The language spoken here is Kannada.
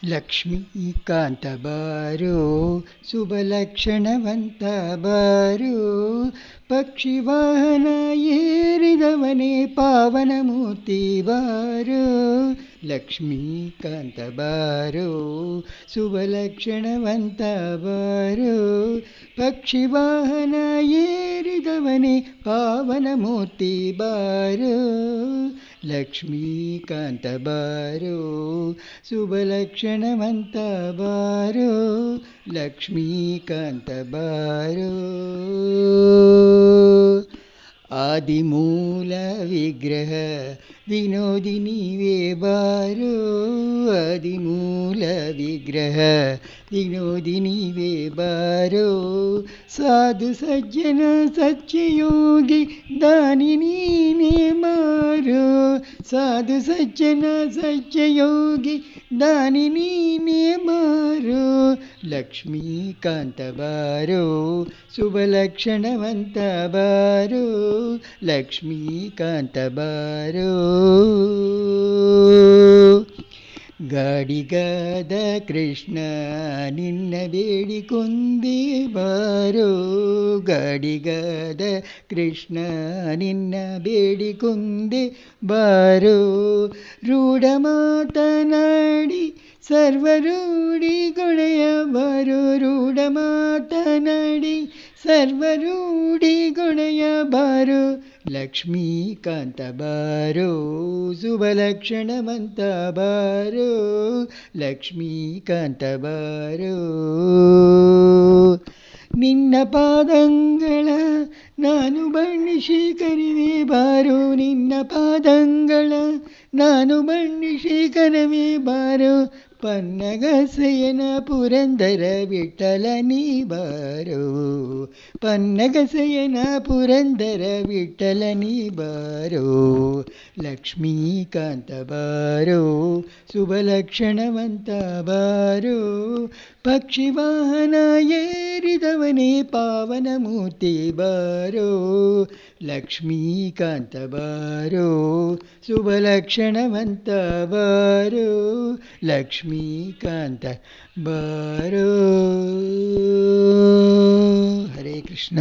ಲಕ್ಷ್ಮೀಕಾಂತ ಬಾರೋ ಶುಭಲಕ್ಷಣವಂತ ಬಾರೋ ಪಕ್ಷಿ ವಾಹನ ಏರಿದವನೇ ಪಾವನ ಮೂರ್ತಿ ಬಾರೋ ಲಕ್ಷ್ಮೀಕಾಂತ ಬಾರೋ ಶುಭಲಕ್ಷಣವಂತ ಬಾರೋ ಪಕ್ಷಿ ವಾಹನ ಏರಿದವನೇ ಪಾವನ ಮೂರ್ತಿ ಬಾರೋ ಲಕ್ಷ್ಮೀಕಾಂತ ಬಾರೋ ಶುಭಲಕ್ಷಣವಂತ ಬಾರೋ ಲಕ್ಷ್ಮೀಕಾಂತ ಬಾರೋ ಆದಿಮೂಲ ವಿಗ್ರಹ ವಿನೋದಿನಿವೇ ಬಾರೋ ಆದಿಮೂಲ ವಿಗ್ರಹ ವಿನೋದಿನಿವೇ ಬಾರೋ ಸಾಧು ಸಜ್ಜನ ಸತ್ಯಯೋಗಿ ದಾನಿ ನೀನೇ ಬಾರೋ ಸಾಧು ಸಜ್ಜನ ಸತ್ಯಯೋಗಿ ದಾನಿ ನೀನೇ ಬಾರೋ ಲಕ್ಷ್ಮೀಕಾಂತ ಬಾರೋ ಶುಭಲಕ್ಷಣವಂತ ಬಾರೋ ಲಕ್ಷ್ಮೀಕಾಂತ ಬಾರೋ ಗಾಡಿಗಾದ ಕೃಷ್ಣ ನಿನ್ನ ಬೇಡಿಕೊಂದೇ ಬಾರೋ ಗಾಡಿಗಾದ ಕೃಷ್ಣ ನಿನ್ನ ಬೇಡಿಕೊಂದೆ ಬಾರೋ ರೂಢ ಮಾತನಾಡಿ ಸರ್ವರೂಢಿ ಗುಣಯ ಬಾರೋ ರೂಢ ಮಾತನಾಡಿ ಸರ್ವರೂಢಿ ಗುಣಯ ಬಾರೋ ಲಕ್ಷ್ಮೀಕಾಂತ ಬಾರೋ ಶುಭಲಕ್ಷಣವಂತ ಬಾರೋ ಲಕ್ಷ್ಮೀಕಾಂತ ಬಾರೋ ನಿನ್ನ ಪಾದಂಗಳ ನಾನು ಬಣ್ಣಿಸಿ ಕರಿವೆ ಬಾರೋ ನಿನ್ನ ಪಾದಂಗಳ ನಾನು ಬಣ್ಣಿಸಿ ಕರವೆ ಬಾರೋ ಪನ್ನಗಸೆಯನ ಪುರಂದರ ವಿಠಲ ನೀ ಬಾರೋ ಪನ್ನಗಸೆಯನ ಪುರಂದರ ವಿಠಲ ನೀ ಬಾರೋ ಲಕ್ಷ್ಮೀಕಾಂತ ಬಾರೋ ಶುಭಲಕ್ಷಣವಂತ ಬಾರೋ ಪಕ್ಷಿ ವಾಹನ ಏರಿದವನೇ ಪಾವನ ಮೂರ್ತಿ ಬಾರೋ ಲಕ್ಷ್ಮೀಕಾಂತ ಬಾರೋ ಶುಭಲಕ್ಷಣವಂತ ಬಾರೋ ಲಕ್ಷ್ಮೀಕಾಂತ ಬಾರೋ. ಹರೇ ಕೃಷ್ಣ.